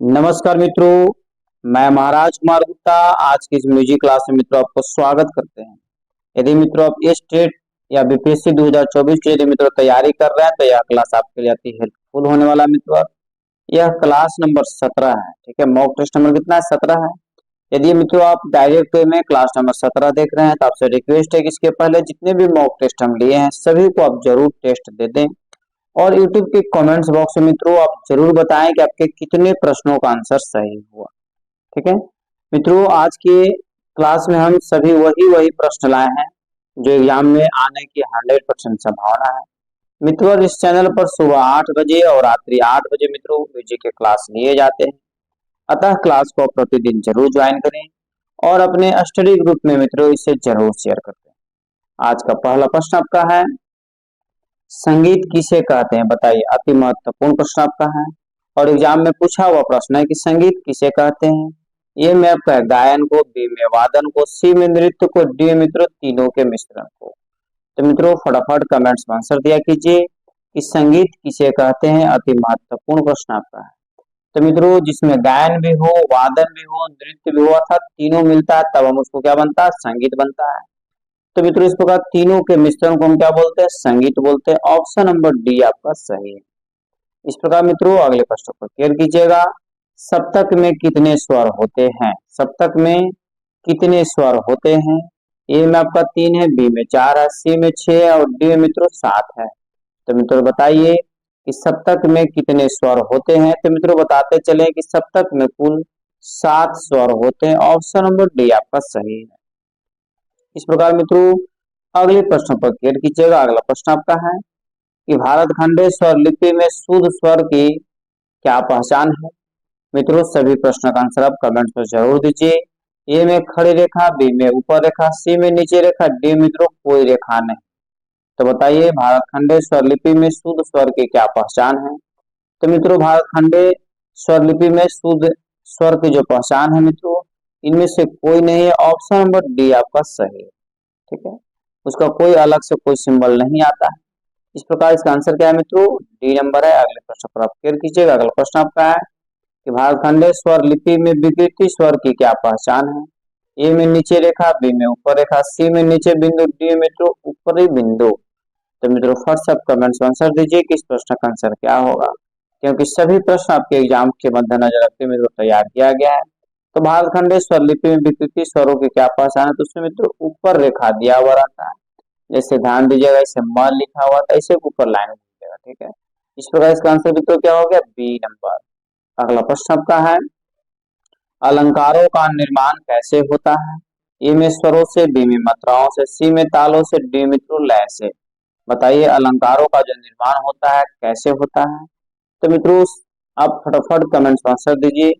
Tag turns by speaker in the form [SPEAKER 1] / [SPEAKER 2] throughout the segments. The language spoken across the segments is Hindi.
[SPEAKER 1] नमस्कार मित्रों, मैं महाराज कुमार गुप्ता आज की इस म्यूजिक क्लास में मित्रों आपको स्वागत करते हैं। यदि मित्रों आप ये स्टेट या बीपीएससी 2024 की यदि मित्रों तैयारी कर रहे हैं तो यह क्लास आपके लिए अति हेल्पफुल होने वाला है मित्रों। यह क्लास नंबर 17 है। ठीक है, मॉक टेस्ट नंबर कितना है? 17 है। यदि मित्रों आप डायरेक्ट वे में क्लास नंबर 17 देख रहे हैं तो आपसे रिक्वेस्ट है कि इसके पहले जितने भी मॉक टेस्ट हम लिए हैं सभी को आप जरूर टेस्ट दे दें। और YouTube के कमेंट्स बॉक्स में मित्रों आप जरूर बताएं कि आपके कितने प्रश्नों का आंसर सही हुआ। ठीक है मित्रों, आज के क्लास में हम सभी वही वही प्रश्न लाए हैं जो एग्जाम में आने की 100% संभावना है। मित्रों इस चैनल पर सुबह 8 बजे और रात्रि 8 बजे मित्रों म्यूजिक के क्लास लिए जाते हैं। अतः क्लास को प्रतिदिन जरूर ज्वाइन करें और अपने स्टडी ग्रुप में मित्रों इसे जरूर शेयर करते हैं। आज का पहला प्रश्न आपका है, संगीत किसे कहते हैं? बताइए। अति महत्वपूर्ण प्रश्न आपका है और एग्जाम में पूछा हुआ प्रश्न है कि संगीत किसे कहते हैं। ए में आपका गायन को, बी में वादन को, सी में नृत्य को, डी मित्रों तीनों के मिश्रण को। तो मित्रों फटाफट कमेंट्स में आंसर दिया कीजिए कि संगीत किसे कहते हैं। अति महत्वपूर्ण प्रश्न आपका है। तो मित्रों जिसमें गायन भी हो, वादन भी हो, नृत्य भी हो अर्थात तीनों मिलता है तब हम उसको क्या बनता है? संगीत बनता है। तो मित्रों इस प्रकार तीनों के मिश्रण को हम क्या बोलते हैं? संगीत बोलते हैं। ऑप्शन नंबर डी आपका सही है। इस प्रकार मित्रों अगले प्रश्न को क्लियर कीजिएगा। सप्तक में कितने स्वर होते हैं? सप्तक में कितने स्वर होते हैं? ए में आपका 3 है, बी में 4 है, सी में 6 है और डी में मित्रों 7 है। तो मित्रों बताइए कि सप्तक में कितने स्वर होते हैं। तो मित्रों बताते चले कि सप्तक में कुल 7 स्वर होते हैं। ऑप्शन नंबर डी आपका सही है। इस प्रकार मित्रों अगले प्रश्न पर क्लियर कीजिएगा। अगला प्रश्न आपका है कि भारत खंडे स्वर लिपि में शुद्ध स्वर की क्या पहचान है? मित्रों सभी प्रश्न का आंसर आप कमेंट्स में जरूर दीजिए। ए में खड़ी रेखा, बी में ऊपर रेखा, सी में नीचे रेखा, डी मित्रों कोई रेखा नहीं। तो बताइए भारत खंडे स्वर लिपि में शुद्ध स्वर की क्या पहचान है? तो मित्रों भारत खंडे स्वर लिपि में शुद्ध स्वर की जो पहचान है मित्रों इनमें से कोई नहीं है। ऑप्शन नंबर डी आपका सही है। ठीक है, उसका कोई अलग से कोई सिंबल नहीं आता है। इस प्रकार इसका आंसर क्या है मित्रों? डी नंबर है। अगले प्रश्न पर आप क्लियर कीजिएगा। अगला प्रश्न आपका है कि भारतखंडे स्वर लिपि में विकृति स्वर की क्या पहचान है? ए में नीचे रेखा, बी में ऊपर रेखा, सी में नीचे बिंदु, डी में मित्रों ऊपरी बिंदु। तो मित्रों फर्स्ट आप कमेंट्स में आंसर दीजिए कि इस प्रश्न का आंसर क्या होगा, क्योंकि सभी प्रश्न आपके एग्जाम के मद्देनजर रखते हुए तैयार किया गया है। तो भारतखंडे स्वर लिपि में विकृति स्वरों की क्या पहचान है? तो उसमें मित्रों ऊपर रेखा दिया हुआ रहता है। जैसे ध्यान दीजिएगा इसे म लिखा हुआ था ऐसे ऊपर लाइन दीजिएगा। ठीक है, इस प्रकार इसका आंसर मित्रों क्या हो गया? B number. अगला प्रश्न आपका है अलंकारों का निर्माण कैसे होता है? ए में स्वरों से, बी में मात्राओं से, सी में तालों से, डी मित्रों लय से। बताइए अलंकारों का जो निर्माण होता है कैसे होता है? तो मित्रों आप फटाफट कमेंट्स में आंसर दीजिए।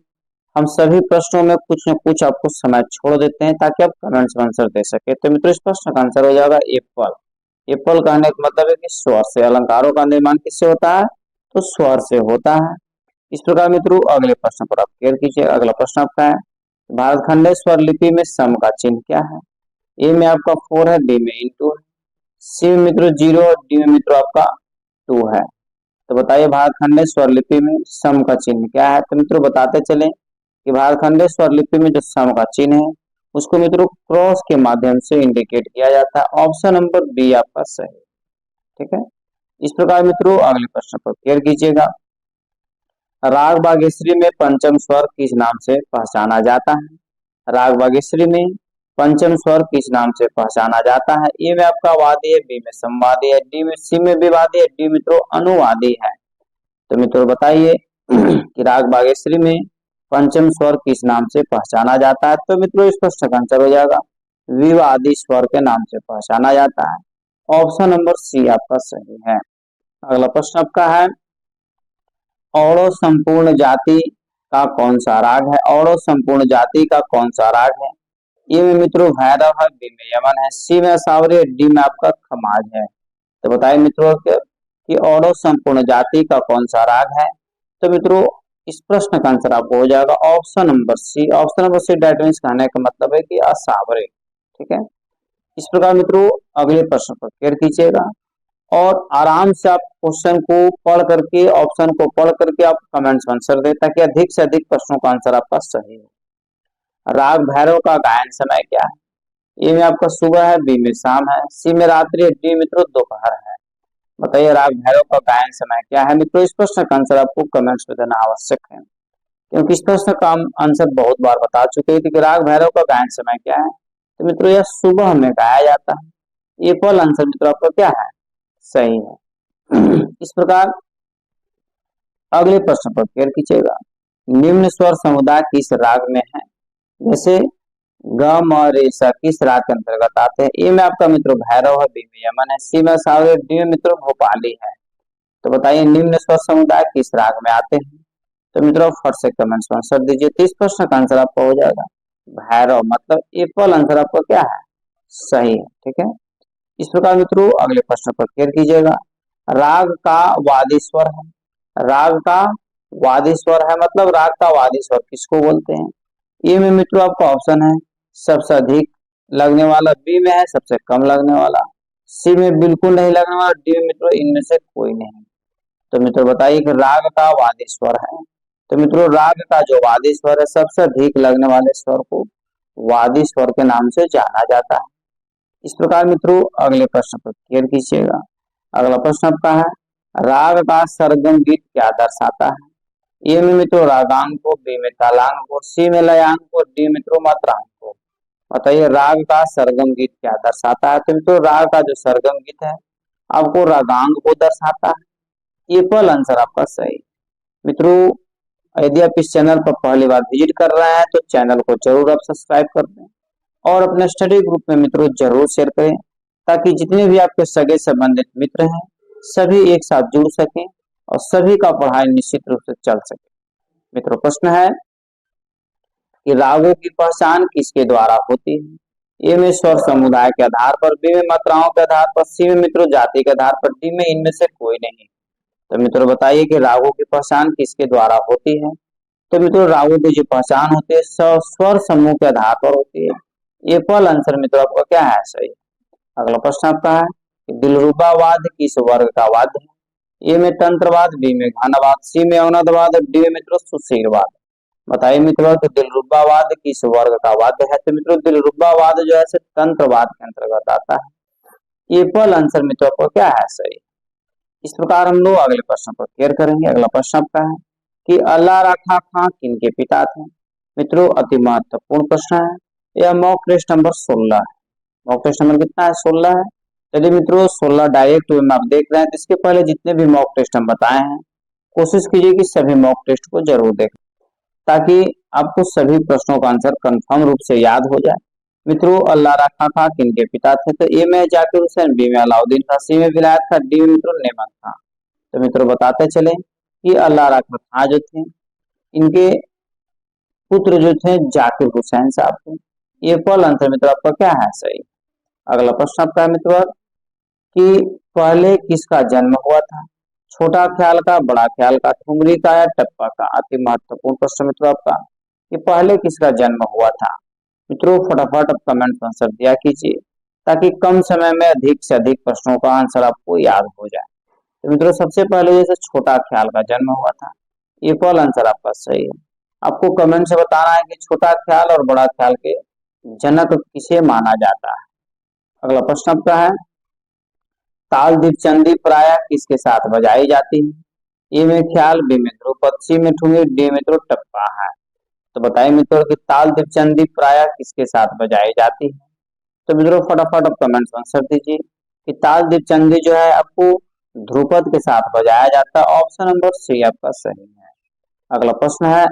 [SPEAKER 1] हम सभी प्रश्नों में कुछ न कुछ आपको समय छोड़ देते हैं ताकि आप कमेंट्स में आंसर दे सके। तो मित्रों इस प्रश्न का आंसर हो जाएगा एप्पल। एप्पल कहने का मतलब है कि स्वर से। अलंकारों का निर्माण किससे होता है? तो स्वर से होता है। इस प्रकार मित्रों अगले प्रश्न पर आप क्लियर कीजिए। अगला प्रश्न आपका है भारतखंडे स्वर लिपि में सम का चिन्ह क्या है? ए में आपका 4 है, बी में इंटू है, सी में मित्रों 0 और डी में मित्रों आपका 2 है। तो बताइए भारतखंडे स्वर लिपि में सम का चिन्ह क्या है? तो मित्रों बताते चले कि भारतखंडे स्वर लिपि में जो सम का चिन्ह है उसको मित्रों क्रॉस के माध्यम से इंडिकेट किया जाता है। ऑप्शन नंबर बी आपका सही। ठीक है, इस प्रकार मित्रों अगले प्रश्न पर क्लियर कीजिएगा। राग बागेश्वरी में पंचम स्वर किस नाम से पहचाना जाता है? राग बागेश्वरी में पंचम स्वर किस नाम से पहचाना जाता है? ए में आपका वादी है, बी में संवादी है, डी में सी में विवादी है, डी मित्रों अनुवादी है। तो मित्रों बताइए कि राग बागेश्वरी में पंचम स्वर किस नाम से पहचाना जाता है? तो मित्रों इस प्रश्न का आंसर हो जाएगा विवादी स्वर के नाम से पहचाना जाता है। ऑप्शन नंबर सी आपका सही है। अगला प्रश्न आपका है औड़ो संपूर्ण जाति का कौन सा राग है? औड़ो संपूर्ण जाति का कौन सा राग है? ए में मित्रों भैरव है, बी में यमन है, सी में सावरी है, डी में आपका खमाज है। तो बताइए मित्रों कि औड़ो संपूर्ण जाति का कौन सा राग है? तो मित्रों इस प्रश्न का आंसर आपको हो जाएगा option number C. Option number C that means कहने का मतलब है कि असावरे। ठीक है, इस प्रकार मित्रों अगले प्रश्न पर क्लियर कीजिएगा। और आराम से आप क्वेश्चन को पढ़ करके, ऑप्शन को पढ़ करके आप कमेंट्स में आंसर दें, ताकि अधिक से अधिक प्रश्नों का आंसर आपका सही हो। राग भैरव का गायन समय क्या है? ए में आपका सुबह है, बी में शाम है, सी में रात्रि है, डी मित्रों दोपहर है। बताइए राग भैरव का गायन समय क्या है मित्रों? इस प्रश्न का आंसर आपको कमेंट्स में देना आवश्यक है, क्योंकि इस प्रश्न का हम आंसर बहुत बार बता चुके थे कि राग भैरव का गायन समय क्या है। तो मित्रों यह सुबह में गाया जाता है। ये पहला आंसर मित्रों आपका क्या है? सही है। इस प्रकार अगले प्रश्न पर क्लियर कीजिएगा। निम्न स्वर समुदाय किस राग में है? जैसे ग म रे सा किस राग के अंतर्गत आते हैं? ए में आपका मित्रों भैरव है, बी में यमन है, सी में सावरे, डी में मित्रों भोपाली है। तो बताइए निम्न स्वर समुदाय किस राग में आते हैं? तो मित्रों फट से कमेंट्स में आंसर दीजिए। तो इस प्रश्न का आंसर आपका हो जाएगा भैरव, मतलब ए पहला आंसर आपका क्या है? सही है। ठीक है। इस प्रकार मित्रों अगले प्रश्न पर क्लियर कीजिएगा। राग का वादी स्वर है। राग का वादी स्वर है, मतलब राग का वादी स्वर किसको बोलते हैं? ए में मित्रों आपका ऑप्शन है सबसे अधिक लगने वाला, बी में है सबसे कम लगने वाला, सी में बिल्कुल नहीं लगने वाला, डी में मित्रों इनमें से कोई नहीं। तो मित्रों बताइए कि राग का वादी स्वर है। तो मित्रों राग का जो वादी स्वर है, सबसे अधिक लगने वाले स्वर को वादी स्वर के नाम से जाना जाता है। इस प्रकार मित्रों अगले प्रश्न पर क्लियर कीजिएगा। अगला प्रश्न आपका है राग का सरगम गीत क्या दर्शाता है? ए में मित्रों रागांग को, बी में तालांग को, सी में लयांग को, डी मित्रों मात्रांग को। बताइए राग का सरगम गीत क्या दर्शाता है? तो मित्रों राग का जो सरगम गीत है आपको रागांग को दर्शाता है। ये पहला आंसर आपका सही। मित्रों यदि आप इस चैनल पर पहली बार विजिट कर रहे हैं तो चैनल को जरूर आप सब्सक्राइब कर दें और अपने स्टडी ग्रुप में मित्रों जरूर शेयर करें, ताकि जितने भी आपके सगे संबंधित मित्र हैं सभी एक साथ जुड़ सकें और सभी का पढ़ाई निश्चित रूप से चल सके। मित्रों प्रश्न है कि रागों की पहचान किसके द्वारा होती है? ए में स्वर समुदाय के आधार पर, बी में मात्राओं के आधार पर, सी में मित्रों जाति के आधार पर, डी में इनमें से कोई नहीं। तो मित्रों बताइए कि रागों की पहचान किसके द्वारा होती है? तो मित्रों रागों की जो पहचान होती है स्वर समूह के आधार पर होती है। ये पहला आंसर मित्रों आपका क्या है? सही। अगला प्रश्न आपका है कि दिलरुबा वाद्य किस वर्ग का वाद्य है? ए में तंत्रवाद, बी में घनवाद, सी में अवनदवाद, डी में मित्रों सुशीलवाद। बताइए मित्रों कि दिलरुबा वाद्य किस वर्ग का वाद्य है? तो मित्रों दिलरुबा वाद्य जो है तंत्रवाद के अंतर्गत आता है। ये पहला आंसर मित्रों आपका क्या है? सही। इस प्रकार हम लोग अगले प्रश्न पर क्लियर करेंगे। अगला प्रश्न आपका है कि अल्लाह राखा खां किनके पिता थे? मित्रों अति महत्वपूर्ण प्रश्न है। यह मॉक टेस्ट नंबर 16 है। मॉक टेस्ट नंबर कितना है? 16 है। चलिए मित्रों 16 डायरेक्ट वे में आप देख रहे हैं, तो इसके पहले जितने भी मॉक टेस्ट हम बताए हैं कोशिश कीजिए कि सभी मॉक टेस्ट को जरूर देखें, ताकि आपको सभी प्रश्नों का आंसर कंफर्म रूप से याद हो जाए। मित्रों अल्लाह राखा खां किनके पिता थे? तो ए में जाकिर हुसैन, बी में अलाउद्दीन खां, सी में विलायत खां, डी में मित्रों नेमत खां। तो मित्रों बताते चले कि अल्लाह राखा खां जो थे इनके पुत्र जो थे जाकिर हुसैन साहब थे। ये पहला आंसर मित्रों आपका क्या है? सही। अगला प्रश्न आपका है मित्रों कि पहले किसका जन्म हुआ था? छोटा ख्याल का, बड़ा ख्याल का, ठुमरी का या टप्पा का? अति महत्वपूर्ण प्रश्न मित्रों आपका कि पहले किसका जन्म हुआ था। मित्रों फटाफट आप कमेंट में आंसर दिया कीजिए, ताकि कम समय में अधिक से अधिक प्रश्नों का आंसर आपको याद हो जाए। तो मित्रों सबसे पहले जैसे छोटा ख्याल का जन्म हुआ था, ये पहला आंसर आपका सही है। आपको कमेंट से बताना है कि छोटा ख्याल और बड़ा ख्याल के जनक किसे माना जाता है। अगला प्रश्न आपका है ताल दीपचंदी प्राय किसके साथ बजाई जाती है? ए में ख्याल, बी में ध्रुपद, सी में ठुमरी, डी में टप्पा है। तो बताइए मित्रों कि ताल दीपचंदी प्राय किसके साथ बजाई जाती है? तो मित्रों फटाफट आप कमेंट में आंसर दीजिए कि ताल दीपचंदी जो है आपको ध्रुपद के साथ बजाया जाता है। ऑप्शन नंबर सी आपका सही है। अगला प्रश्न है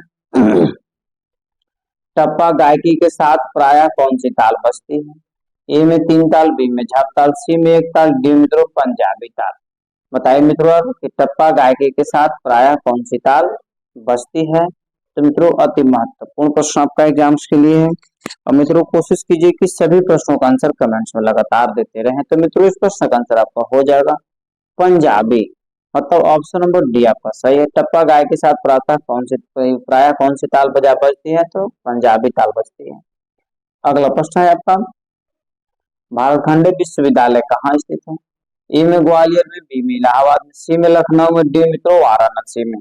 [SPEAKER 1] टप्पा गायकी के साथ प्राय कौन सी ताल बजती है? ए में 3 ताल, बी में झाप ताल, सी में 1 ताल, डी मित्रों पंजाबी ताल। बताइए मित्रों कि टप्पा गायकी के साथ प्राय कौन सी ताल बजती है? तो मित्रों अति महत्वपूर्ण प्रश्न आपका एग्जाम्स के लिए है, और मित्रों कोशिश कीजिए कि सभी प्रश्नों का आंसर कमेंट्स में लगातार देते रहें। तो मित्रों इस प्रश्न का आंसर आपका हो जाएगा पंजाबी, मतलब ऑप्शन नंबर डी आपका सही है। टप्पा गाय के साथ प्राय कौन सी ताल बजती है? तो पंजाबी ताल बजती है। अगला प्रश्न है आपका भारत खंड विश्वविद्यालय कहाँ स्थित है? ए में ग्वालियर में, बी में इलाहाबाद में, सी में लखनऊ में, डी मित्रों वाराणसी में।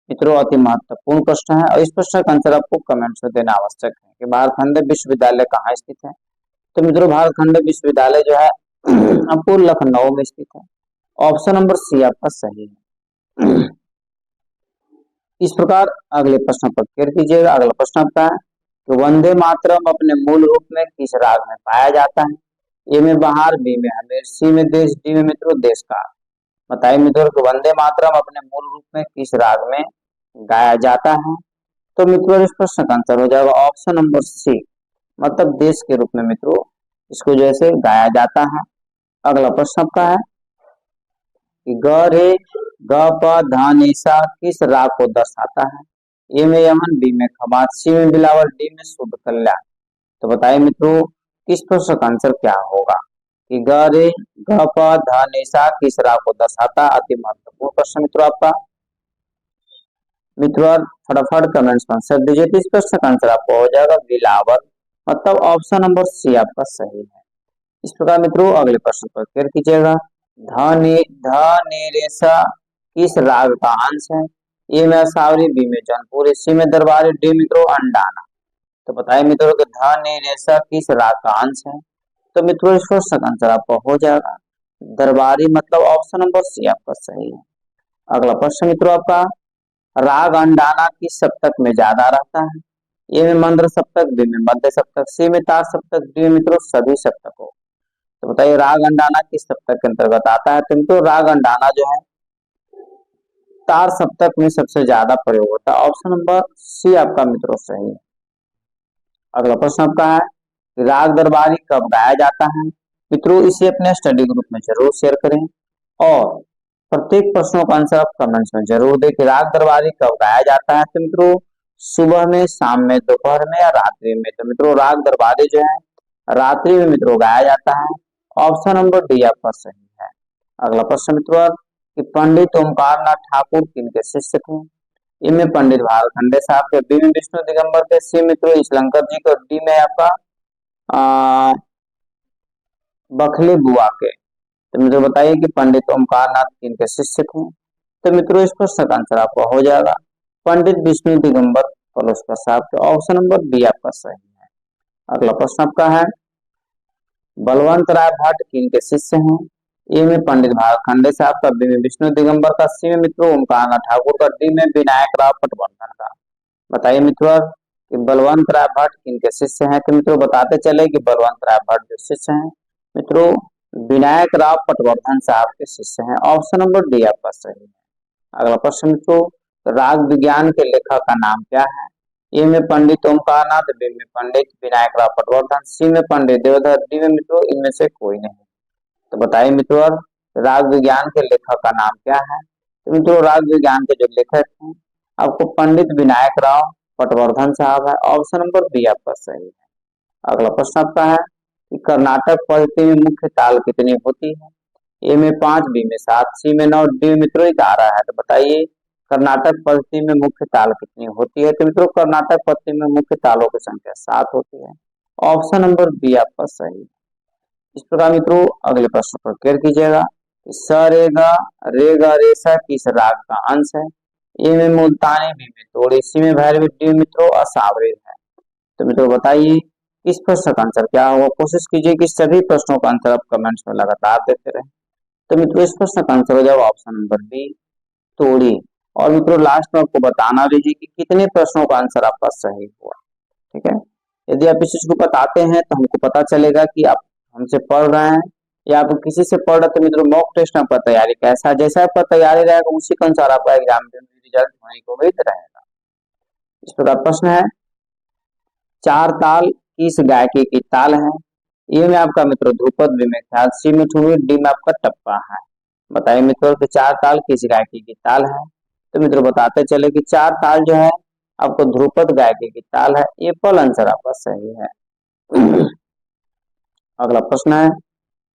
[SPEAKER 1] मित्रों अति महत्वपूर्ण प्रश्न है और इस प्रश्न का आंसर आपको कमेंट्स में देना आवश्यक है कि भारतखंड विश्वविद्यालय कहाँ स्थित है। तो मित्रों भारतखंड विश्वविद्यालय जो है आपको लखनऊ में स्थित है। ऑप्शन नंबर सी आपका सही है। इस प्रकार अगले प्रश्न पर क्लियर कीजिएगा। अगला प्रश्न आपका है कि वंदे मातरम अपने मूल रूप में किस राग में पाया जाता है। ए में बहार, बी में हमेर, सी में देश, डी में मित्रों देश का। बताइए मित्रों कि वंदे मातरम अपने मूल रूप में किस राग में गाया जाता है। तो मित्रों इस प्रश्न का आंसर हो जाएगा ऑप्शन नंबर सी, मतलब देश के रूप में मित्रों इसको जैसे गाया जाता है। अगला प्रश्न आपका है कि ग रे ग प ध नि सा किस राग को दर्शाता है। ए में यमन, बी में खमाज, सी में बिलावल, डी में शुभ कल्याण। तो बताइए मित्रों इस प्रश्न का आंसर क्या होगा कि ग रे ग प ध नि सा किस राग को दर्शाता। अति महत्वपूर्ण प्रश्न मित्रों आपका। मित्रों फटाफट कमेंट्स में आंसर दीजिए। तो इस प्रश्न का आंसर आपको हो जाएगा बिलावल, मतलब ऑप्शन नंबर सी आपका सही है। इस प्रकार मित्रों अगले प्रश्न पर क्लियर कीजिएगा। ध नि रे सा किस राग का अंश है। ए में असावरी, बी में जौनपुरी, सी में दरबारी, डी मित्रों अंडाना। तो बताइए मित्रों कि ध नि रे सा किस राग का अंश है। तो मित्रों इस प्रश्न का आंसर आपका हो जाएगा दरबारी, मतलब ऑप्शन नंबर सी आपका सही है। अगला प्रश्न मित्रों आपका राग अंडाना किस सप्तक में ज्यादा रहता है। ए में मंद्र सप्तक, बी में मध्य सप्तक, सी में तार सप्तक, डी मित्रों सभी सप्तकों। तो बताइए राग अंडाना किस सप्तक के अंतर्गत आता है। तो मित्रों राग अंडाना जो है तार सप्तक में सबसे ज्यादा प्रयोग होता है। ऑप्शन नंबर सी आपका मित्रों सही है। अगला प्रश्न आपका है कि राग दरबारी कब गाया जाता है। मित्रों इसे अपने स्टडी ग्रुप में जरूर शेयर करें और प्रत्येक प्रश्नों का आंसर आप कमेंट्स में जरूर दें कि राग दरबारी कब गाया जाता है। तो मित्रों सुबह में, शाम में, दोपहर में या रात्रि में। तो मित्रों राग दरबारी जो है रात्रि में मित्रों गाया जाता है। ऑप्शन नंबर डी आपका सही है। अगला प्रश्न मित्रों कि पंडित ओमकार नाथ ठाकुर किनके शिष्य थे। इनमें पंडित भारखंडे साहब के, बी में विष्णु दिगंबर के, सी मित्रों ईशलंकर जी के, डी में आपका बखली बुआ के। तो मित्रों बताइए कि पंडित ओमकार नाथ किनके शिष्य थे। तो मित्रों इस प्रश्न का आंसर आपका हो जाएगा पंडित विष्णु दिगंबर पलुस्कर साहब के। ऑप्शन नंबर बी आपका सही है। अगला प्रश्न आपका है बलवंत राय भट्ट किनके शिष्य हैं। ए में पंडित भारखंडे साहब का, बी में विष्णु दिगंबर का, सी में मित्रों ओमकार नाथ ठाकुर का, डी में विनायक राव पटवर्धन का। बताइए मित्रों कि बलवंत राय भट्ट किनके शिष्य हैं। तो मित्रों बताते चले कि बलवंत राय भट्ट जो शिष्य हैं मित्रों विनायक राव पटवर्धन साहब के शिष्य हैं। ऑप्शन नंबर डी आपका सही है। अगला प्रश्न मित्रों राग विज्ञान के लेखक का नाम क्या है। ए में पंडित ओमकार नाथ, बी में पंडित विनायक राव पटवर्धन, सी में पंडित देवधर, डी में मित्रों इनमें से कोई नहीं। तो बताइए मित्रों राग विज्ञान के लेखक का नाम क्या है। तो मित्रों राग विज्ञान के जो लेखक हैं आपको पंडित विनायक राव पटवर्धन साहब है। ऑप्शन नंबर बी आपका सही है। अगला प्रश्न आपका है कि कर्नाटक पद्धति में मुख्य ताल कितनी होती है। ए में 5, बी में 7, सी में 9, डी मित्रों 11 है। तो बताइए कर्नाटक पद्धति में मुख्य ताल कितनी होती है। तो मित्रों कर्नाटक पद्धति में मुख्य तालों की संख्या 7 होती है। ऑप्शन नंबर बी आपका सही है। इस प्रकार मित्रों अगले प्रश्न पर क्लियर कीजिएगा स रे गा रे सा किस राग का अंश है। ए में मुल्तानी, बी में तोड़ी, सी में भैरवी, डी मित्रों असावरी है। तो मित्रों बताइए इस प्रश्न का आंसर क्या होगा। कोशिश कीजिए कि सभी प्रश्नों का आंसर आप कमेंट्स में लगातार देते रहें। तो मित्रों इस प्रश्न का आंसर हो जाएगा ऑप्शन नंबर बी तोड़ी। और मित्रों लास्ट में आपको बताना दीजिए कि कितने प्रश्नों का आंसर आपका सही हुआ। ठीक है, यदि आप इस चीज को बताते हैं तो हमको पता चलेगा कि आप हमसे पढ़ रहे हैं या आप किसी से पढ़ रहे। तो मित्रों मॉक टेस्ट आपका तैयारी कैसा, जैसा आपका तैयारी रहेगा उसी के अनुसार आपका एग्जाम में रिजल्ट होने को उम्मीद रहेगा। इस प्रकार प्रश्न है चार ताल किस गायकी की ताल है। ए में आपका मित्रों ध्रुपद, बी में ख्याल, सी में ठुमरी, डी में आपका टप्पा है। बताइए मित्रों कि चार ताल किस गायकी की ताल है। तो मित्रों बताते चले कि चार ताल जो है आपको ध्रुपद गायकी की ताल है। ये पल आंसर आपका सही है। अगला प्रश्न है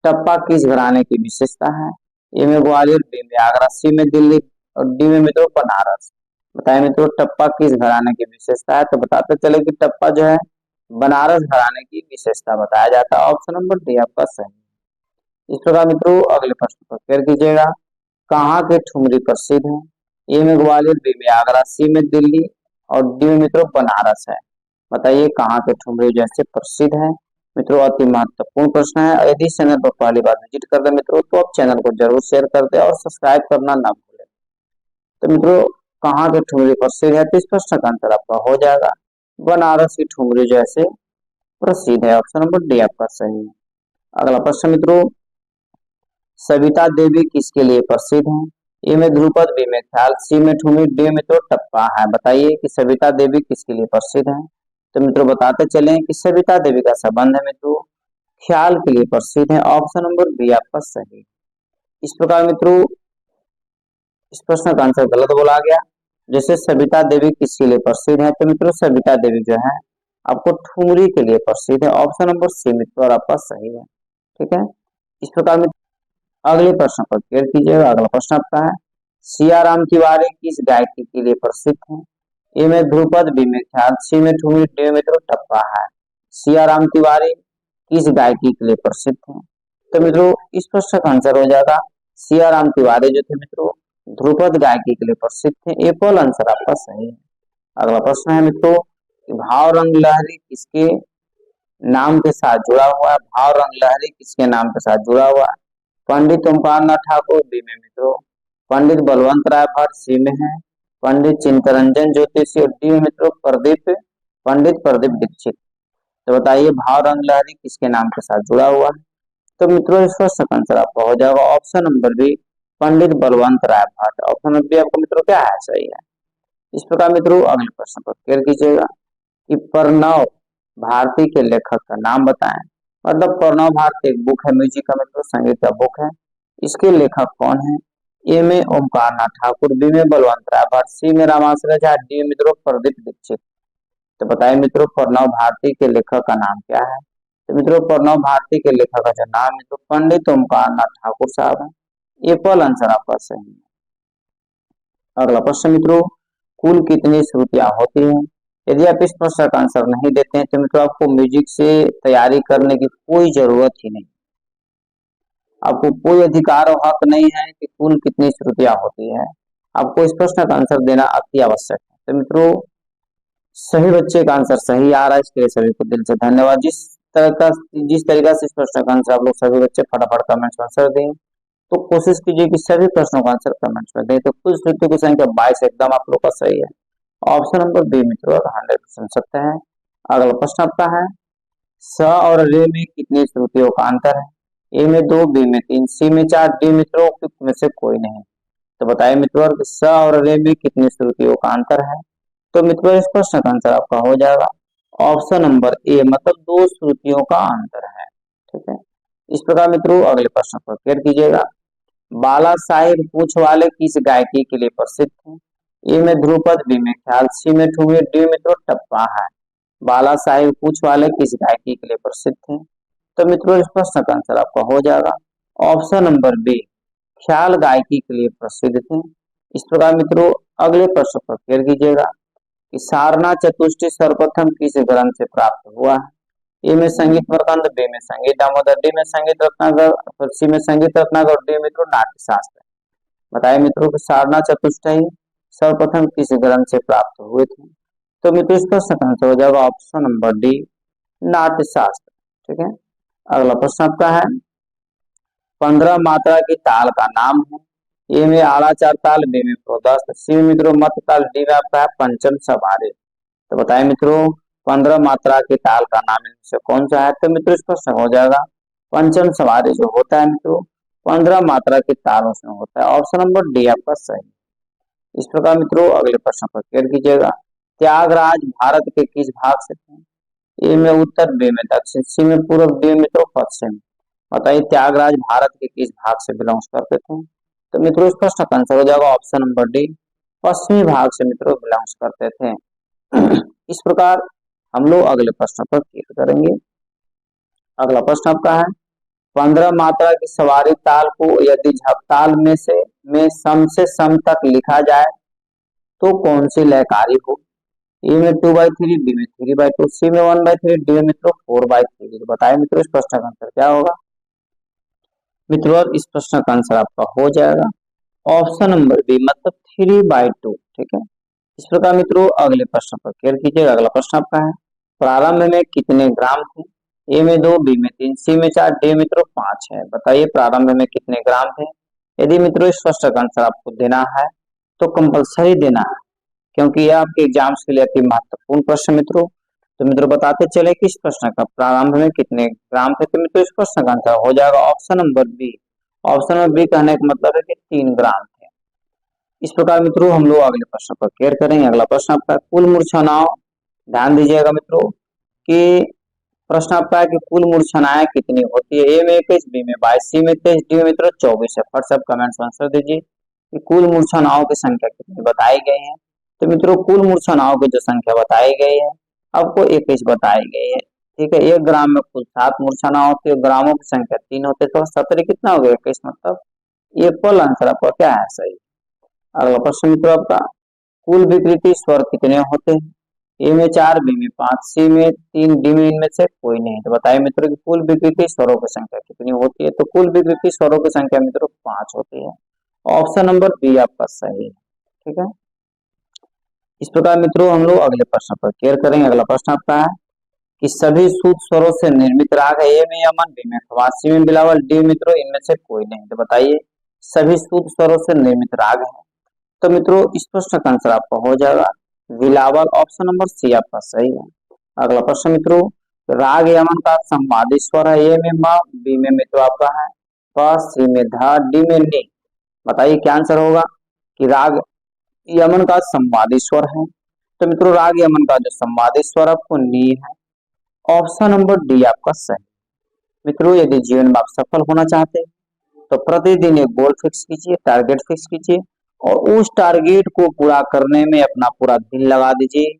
[SPEAKER 1] टप्पा किस घराने की विशेषता है। ए में ग्वालियर, बी में आगरा, सी में दिल्ली और डी में मित्रों बनारस। बताइए मित्रों टप्पा किस घराने की विशेषता है। तो बताते चले कि टप्पा जो है बनारस घराने की विशेषता बताया जाता है। ऑप्शन नंबर डी आपका सही है। इस प्रकार मित्रों अगले प्रश्न पर क्लियर कीजिएगा। कहाँ के ठुमरी प्रसिद्ध है? ए में ग्वालियर, बी में आगरा, सी में दिल्ली और डी में मित्रों बनारस है। बताइए कहाँ के ठुमरी जैसे प्रसिद्ध है? मित्रों अति महत्वपूर्ण प्रश्न है। यदि चैनल पर पहली बार विजिट कर दे मित्रों तो आप चैनल को जरूर शेयर कर दे और सब्सक्राइब करना ना भूलें। तो मित्रों कहाँ के ठुमरी प्रसिद्ध है? तो इस प्रश्न का आंसर आपका हो जाएगा बनारस की ठुमरी जैसे प्रसिद्ध है। ऑप्शन नंबर डी आपका सही है। अगला प्रश्न मित्रों, सविता देवी किसके लिए प्रसिद्ध है? ए में ध्रुपद, बी में ख्याल, सी में ठुमरी, डी में तो टप्पा है। बताइए कि सविता देवी किसके लिए प्रसिद्ध है? तो मित्रों बताते चले कि सविता देवी का संबंध है मित्रों ख्याल के लिए प्रसिद्ध है। ऑप्शन नंबर बी आपका सही। इस प्रकार मित्रों इस प्रश्न का आंसर गलत बोला गया। जैसे सविता देवी किसके लिए प्रसिद्ध है? तो मित्रों सविता देवी जो है आपको ठुमरी के लिए प्रसिद्ध है। ऑप्शन नंबर सी मित्रों और आपका सही है। ठीक है। इस प्रकार अगले प्रश्न पर क्लियर कीजिएगा। अगला प्रश्न आपका है, सियाराम तिवारी किस गायकी के लिए प्रसिद्ध है? ए में ध्रुपद, बी में ख्याल, सी में ठुमरी, डी में मित्रों टप्पा है। सियाराम तिवारी किस गायकी के लिए प्रसिद्ध है? तो मित्रों इस प्रश्न का आंसर हो जाएगा सियाराम तिवारी जो थे मित्रों ध्रुपद गायकी के लिए प्रसिद्ध थे। ए पॉल आंसर आपका सही है। अगला प्रश्न है मित्रों, भाव रंग लहरी किसके नाम के साथ जुड़ा हुआ है? भाव रंग लहरी किसके नाम के साथ जुड़ा हुआ है? पंडित ओमकार नाथ ठाकुर, बी में मित्रों पंडित बलवंत राय भट्ट, सी में है पंडित चित्तरंजन ज्योतिषी और डी में मित्रों पंडित प्रदीप दीक्षित। तो बताइए भाव रंग लहरी किसके नाम के साथ जुड़ा हुआ है? तो मित्रों इसका सही आंसर आपका हो जाएगा ऑप्शन नंबर बी पंडित बलवंत राय भट्ट। ऑप्शन नंबर बी आपको मित्रों क्या है? सही है। इस प्रकार मित्रों अगले प्रश्न पर क्लियर कीजिएगा कि प्रणव भारती के लेखक का नाम बताएं। मतलब प्रणव भारती एक बुक है म्यूजिक का मित्रों संगीत का बुक है। इसके लेखक कौन है? ए में ओमकार नाथ ठाकुर, बी में बलवंत राय भट्ट, सी में रामाश्रय झा, डी में मित्रों प्रदीप दीक्षित। तो बताइए मित्रों प्रणव भारती के लेखक का नाम क्या है? तो मित्रों प्रणव भारती के लेखक का जो नाम है तो पंडित ओमकार नाथ ठाकुर साहब है। ये पहला आंसर आपका सही है। अगला प्रश्न मित्रों, कुल कितनी श्रुतियां होती हैं? यदि आप इस प्रश्न का आंसर नहीं देते हैं तो मित्रों आपको म्यूजिक से तैयारी करने की कोई जरूरत ही नहीं। आपको कोई अधिकार और हक नहीं है कि कुल कितनी श्रुतियां होती है। आपको इस प्रश्न का आंसर देना अति आवश्यक है। तो मित्रों सभी बच्चे का आंसर सही आ रहा है, इसके लिए सभी को दिल से धन्यवाद। जिस तरीका से इस प्रश्न का आंसर आप लोग सभी बच्चे फटाफट कमेंट्स में आंसर दें तो कोशिश कीजिए कि सभी प्रश्नों का आंसर कमेंट्स में दें। तो कुल श्रुतियों की संख्या 22 एकदम आप लोग का सही है। ऑप्शन नंबर बी मित्रों 100% सत्य है। अगला प्रश्न आपका है, स और रे में कितनी श्रुतियों का अंतर है? ए में 2, बी में 3, सी में 4, डी मित्रों में से कोई नहीं। तो बताइए मित्रों स और रे में कितनी श्रुतियों का अंतर है? तो मित्रों इस प्रश्न का आंसर आपका हो जाएगा ऑप्शन नंबर ए मतलब 2 श्रुतियों का अंतर है। ठीक है। इस प्रकार मित्रों अगले प्रश्न पर क्लियर कीजिएगा। बाला साहिब पूछ वाले किस गायकी के लिए प्रसिद्ध थे? ए में ध्रुपद, बी में ख्याल, सी में ठुमरी, डी में तो टप्पा है। बाला साहिब पूछ वाले किस गायकी के लिए प्रसिद्ध थे? तो मित्रों इस प्रश्न का आंसर आपका हो जाएगा ऑप्शन नंबर बी ख्याल गायकी के लिए प्रसिद्ध थे। इस प्रकार मित्रों अगले प्रश्न पर क्लियर कीजिएगा कि सारनाथ चतुष्टय सर्वप्रथम किस ग्रंथ से प्राप्त हुआ है? ए में संगीत प्रकंद, बी में संगीत दामोदर, डी में संगीत रत्नाकर, सी में संगीत रत्नाकर, डी मित्रों नाट्य शास्त्र। बताइए मित्रों कि सारनाथ चतुष्टय सर्वप्रथम किस ग्रंथ से प्राप्त हुए थे? तो मित्रों इसका सही आंसर हो जाएगा ऑप्शन नंबर डी नाट्य शास्त्र। ठीक है। अगला प्रश्न आपका है, 15 मात्रा की ताल का नाम है। ए में आड़ा चार ताल, बी में प्रोदस्त, सी में मित्रों मत ताल, डी में आपका है पंचम सवारी। तो बताइए मित्रों 15 मात्रा के ताल का नाम इनमें से कौन सा है? तो मित्रों इस प्रश्न हो जाएगा पंचम सवारी जो होता है मित्रों 15 मात्रा के ताल उसमें होता है। ऑप्शन नंबर डी आपका सही। इस प्रकार मित्रों अगले प्रश्न पर क्लियर कीजिएगा, त्यागराज भारत के किस भाग से थे? ए में उत्तर, बी में दक्षिण, सी में पूर्व, डी में मित्रों पश्चिम। बताइए त्यागराज भारत के किस भाग से बिलोंग्स करते थे? तो मित्रों इस प्रश्न का आंसर हो जाएगा ऑप्शन नंबर डी पश्चिमी भाग से मित्रों बिलोंग्स करते थे। इस प्रकार हम लोग अगले प्रश्न पर क्लियर करेंगे। अगला प्रश्न आपका है, 15 मात्रा की सवारी ताल को यदि झपताल में सम से सम तक लिखा जाए तो कौन सी लयकारी हो? ए में 2/3, बी में 3/2, सी में 1/3, डी में मित्रों 4/3। बताइए मित्रों इस प्रश्न का आंसर क्या होगा? मित्रों अब इस प्रश्न का आंसर आपका हो जाएगा ऑप्शन नंबर बी, मतलब 3/2। ठीक है, इस प्रकार मित्रों अगले प्रश्न पर केयर कीजिएगा। अगला प्रश्न आपका है, प्रारंभ में कितने ग्राम थे? ए में 2, बी में 3, सी में 4, डी मित्रों 5 है। बताइए प्रारंभ में कितने ग्राम थे? यदि मित्रों इस प्रश्न का आंसर आपको देना है तो कंपलसरी देना है, क्योंकि यह आपके एग्जाम्स के लिए अति महत्वपूर्ण प्रश्न मित्रों। तो मित्रों बताते चले कि इस प्रश्न का प्रारंभ में कितने ग्राम थे। तो मित्रों इस प्रश्न का आंसर हो जाएगा option number B. Option number B कहने का मतलब है कि 3 ग्राम थे। इस प्रकार मित्रों हम लोग अगले प्रश्न पर केयर करेंगे। अगला प्रश्न आपका कुल मूर्छनाओं, ध्यान दीजिएगा मित्रों कि प्रश्न आपका है कि कुल मूर्छनाएं कितनी होती है? ए में 21, बी में 22, सी में 23, डी में मित्रों 24 है। फट सब कमेंट्स में आंसर दीजिए कि कुल मूर्छनाओं की संख्या कितनी बताई गई है। तो मित्रों कुल मूर्छनाओं की जो संख्या बताई गई है आपको 21 बताई गई है। ठीक है, 1 ग्राम में कुल 7 मूर्छना होती है, ग्रामों की संख्या 3 होते हैं, तो 17 कितना हो गया? 21। मतलब ये फल आंसर आपका क्या है? सही। अगला प्रश्न मित्रों आपका, कुल विकृति स्वर कितने होते हैं? ए में 4, बी में 5, सी में 3, डी में इनमें से कोई नहीं। तो बताइए मित्रों कि कुल विकृति स्वरों की संख्या कितनी होती है? तो कुल विकृति स्वरों की संख्या मित्रों 5 होती है। ऑप्शन नंबर बी आपका सही है। ठीक है, इस प्रकार मित्रों हम लोग अगले प्रश्न पर केयर करेंगे। अगला प्रश्न आपका है कि सभी शुद्ध स्वरों से निर्मित राग है। ए में यमन, बी में खवास, सी में बिलावल, डी मित्रों इनमें से कोई नहीं। तो बताइए सभी शुद्ध स्वरों से निर्मित राग है। तो मित्रों इस प्रश्न का आंसर आपका हो जाएगा बिलावल। ऑप्शन नंबर सी आपका सही है। अगला प्रश्न मित्रों, राग यमन का संवादी स्वर है। ए में म, बी में मित्रों आपका है प, सी में ध, डी में नि। बताइए क्या आंसर होगा कि राग यमन का संवादी स्वर है। तो मित्रों राग यमन का जो संवादी स्वर आपको नी है। ऑप्शन नंबर डी आपका सही। मित्रों यदि जीवन में आप सफल होना चाहते हैं तो प्रतिदिन एक गोल फिक्स कीजिए, टारगेट फिक्स कीजिए और उस टारगेट को पूरा करने में अपना पूरा दिल लगा दीजिए।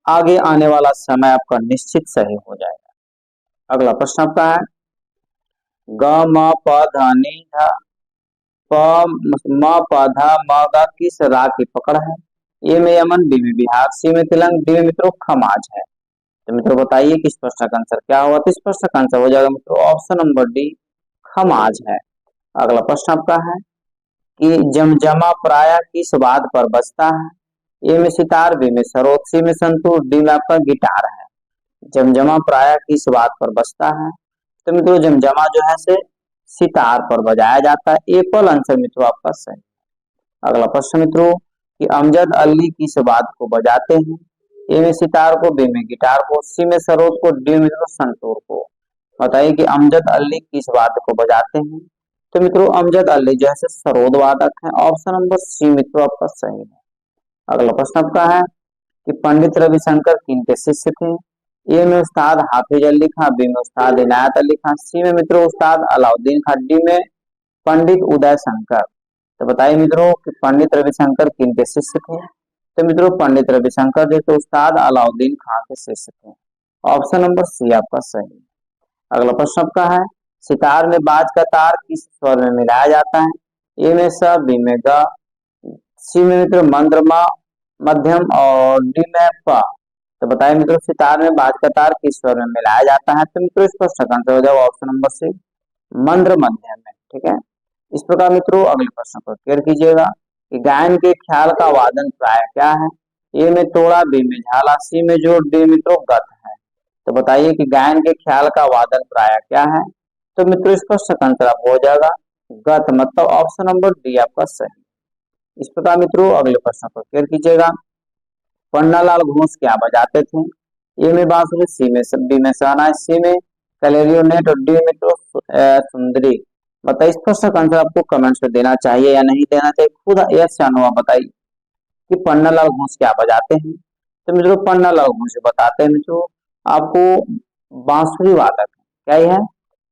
[SPEAKER 1] आगे आने वाला समय आपका निश्चित सही हो जाएगा। अगला प्रश्न आपका है, ग म प ध नि ध प म प ध म ग किस राग की पकड़ है? ए में यमन, बी में बिहार, सी में तिलंग, डी में मित्रों खमाज है। तो मित्रों बताइए कि इस प्रश्न का आंसर क्या होगा? तो इस प्रश्न का आंसर हो जाएगा मित्रों ऑप्शन नंबर डी खमाज है। अगला प्रश्न आपका है कि जमजमा प्राय किस वाद्य पर बजता है? ए में सितार, बी में सरोद, सी में संतूर, डी में आपका गिटार है। जमजमा प्राय किस वाद्य पर बजता है? तो मित्रों जमजमा जो है से सितार पर बजाया जाता है। ए पर आंसर मित्रों आपका सही। अगला प्रश्न मित्रों कि अमजद अली किस वाद्य को बजाते हैं? ए में सितार को, बी में गिटार को, सी में सरोद को, डी में मित्रों संतूर को। बताइए कि अमजद अली किस वाद्य को बजाते हैं? तो मित्रों अमजद अली जो है सरोद वादक है। ऑप्शन नंबर सी मित्रों आपका सही है। अगला प्रश्न आपका है कि पंडित रविशंकर किनके शिष्य थे? ए में उस्ताद हाफिज अली खां, बी में उस्ताद इनायत अली खां, सी में मित्रों उस्ताद अलाउद्दीन खां, डी में पंडित उदय शंकर। तो बताइए मित्रों कि पंडित रविशंकर किनके शिष्य थे? तो मित्रों पंडित रविशंकर जो थे उस्ताद अलाउद्दीन खां के शिष्य थे। ऑप्शन नंबर सी आपका सही। अगला प्रश्न आपका है, सितार में बाज का तार किस स्वर में मिलाया जाता है? ए में स, बी में ग, सी में मित्र मंद्र म, मध्यम और डी में प। तो बताइए मित्रों सितार में बाज का तार किस स्वर में मिलाया जाता है? तो मित्रों इस प्रश्न का आंसर हो जाएगा ऑप्शन नंबर सी मंद्र मध्यम में। ठीक है, इस प्रकार मित्रों अगले प्रश्न पर क्लियर कीजिएगा कि गायन के ख्याल का वादन प्राय क्या है? ए में तोड़ा, बी में झाला, सी में जोड़, डी मित्रों गत है। तो बताइए कि गायन के ख्याल का वादन प्राय क्या है? तो मित्रों इस प्रश्न का आंसर आपको हो जाएगा गत, मतलब ऑप्शन नंबर डी आपका सही। इस प्रकार मित्रों अगले प्रश्न पर क्लियर कीजिएगा, पन्नालाल घोष क्या बजाते थे? ए में बांसुरी, सी में बी में शहनाई, सी में क्लैरिनेट और डी में मित्रों सुंदरी। बताइए इस प्रश्न का आंसर आपको कमेंट्स में देना चाहिए या नहीं देना चाहिए, खुद यस या नो आप बताइए कि पन्नालाल घोष क्या बजाते हैं। तो मित्रों पन्नालाल घोष बताते हैं मित्रों आपको बांसुरी वादक है। क्या ये है?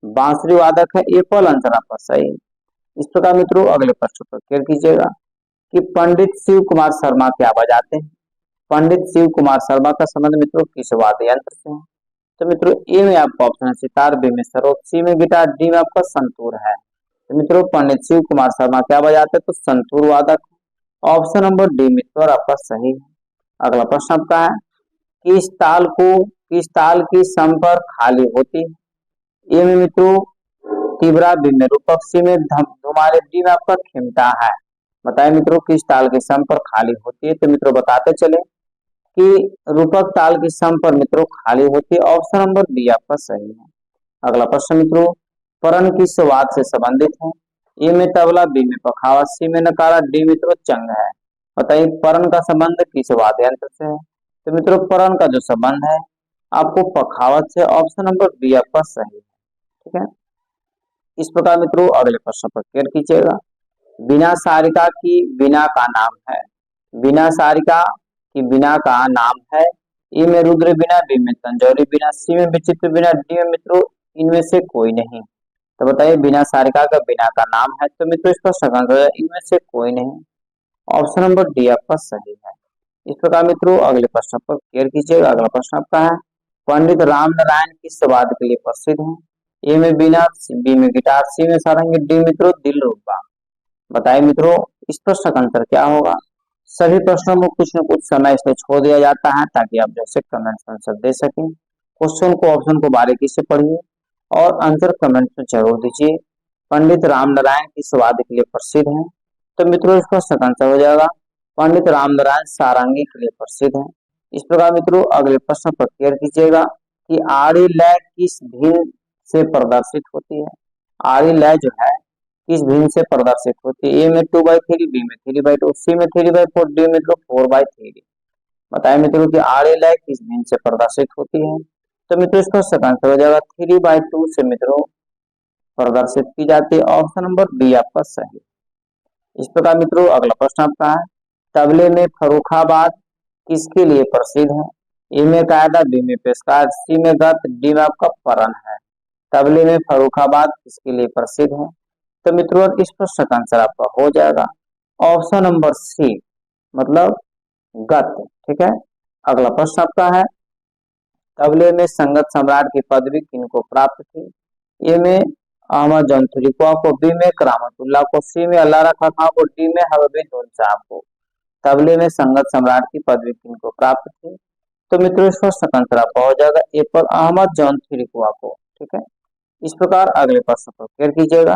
[SPEAKER 1] बांसुरी वादक है। ये पहला आंसर आपका सही है। इस प्रकार मित्रों अगले प्रश्न पर क्लियर कीजिएगा कि पंडित शिव कुमार शर्मा क्या बजाते हैं? पंडित शिव कुमार शर्मा का संबंध मित्रों किस वाद्य यंत्र से है? तो मित्रों ए में आपका ऑप्शन है सितार, बी में सरोद, सी में गिटार, डी में आपका संतूर है। तो मित्रों पंडित शिव कुमार शर्मा क्या बजाते हैं? तो संतूर वादक। ऑप्शन नंबर डी मित्रों आपका सही है। अगला प्रश्न आपका है किस ताल की सम पर खाली होती है? ए में मित्रों तीव्रा, बी में रूपक, सी में धुमारे, डी में आपका खिमटा है। बताइए मित्रों किस ताल के सम पर खाली होती है। तो मित्रों बताते चले कि रूपक ताल की सम पर मित्रों खाली होती है। ऑप्शन नंबर बी आपका सही है। अगला प्रश्न मित्रों, परण किस वाद से संबंधित है। ए में तबला, बी में पखावज, सी में नकारा, डी मित्रों चंग है। बताइए परण का संबंध किस वाद्य यंत्र से है। तो मित्रों परण का जो संबंध है आपको पखावज से। ऑप्शन नंबर बी आपका सही है। ठीक है, इस प्रकार मित्रों अगले प्रश्न पर क्लियर कीजिएगा। बिना सारिका की बिना का नाम है। बिना सारिका की बिना का नाम है। ए में रुद्र बिना, बी में तंजौरी बिना, सी में विचित्र बिना, डी में मित्रों इनमें से कोई नहीं। तो बताइए बिना सारिका का बिना का नाम है। तो मित्रों इसका सही आंसर है इनमें से कोई नहीं। ऑप्शन नंबर डी आपका सही है। इस प्रकार मित्रों अगले प्रश्न पर क्लियर कीजिएगा। अगला प्रश्न आपका है, पंडित राम नारायण किस वाद्य के लिए प्रसिद्ध है। ए में बीना, बी में गिटार, सी में सारंगी, डी मित्रों दिलरुबा। बताइए मित्रों इस प्रश्न का आंसर क्या होगा। सभी प्रश्नों में कुछ न कुछ समय इसलिए छोड़ दिया जाता है ताकि आप जैसे कमेंट में आंसर दे सकें। क्वेश्चन को ऑप्शन को बारीकी से पढ़िए और आंसर कमेंट में जरूर दीजिए। पंडित राम नारायण किस वाद्य के लिए प्रसिद्ध है। तो मित्रों इसका सही आंसर हो जाएगा पंडित राम नारायण सारंगी के लिए प्रसिद्ध है। इस प्रकार मित्रों अगले प्रश्न पर क्लियर कीजिएगा कि आड़ी लय किस भिन्न से प्रदर्शित होती है। आड़ी लय जो है किस भिन्न से प्रदर्शित होती है। ए में 2/3, बी में 3/2, सी में 3/4, डी में 4/3। बताइए मित्रों कि आड़ी लय किस भिन्न से प्रदर्शित होती है। तो मित्रों इसका सही आंसर हो जाएगा 3/2 से मित्रों प्रदर्शित की जाती है। ऑप्शन नंबर बी आपका सही। इस प्रकार मित्रों अगला प्रश्न आपका है, तबले में फर्रुखाबाद किसके लिए प्रसिद्ध है। ए में कायदा, बी में पेशकार, सी में गत, डी में आपका परण है। तबले में फर्रुखाबाद किसके लिए प्रसिद्ध है। तो मित्रों इस प्रश्न का आंसर आपका हो जाएगा ऑप्शन नंबर सी मतलब गत। ठीक है, अगला प्रश्न आपका है, तबले में संगत सम्राट की पदवी किनको प्राप्त थी। ए में अहमद जौनथुलिका को, बी में करामतुल्लाह को, सी में अल्लाह रखा खां को, डी में हबीबुद्दीन धुन साहब को। तबले में संगत सम्राट की पदवी किनको प्राप्त थी। तो मित्रों इस प्रश्न का आंसर आपका हो जाएगा ए पर अहमद जौनथुलिका को। ठीक है, इस प्रकार अगले प्रश्न पर क्लियर कीजिएगा,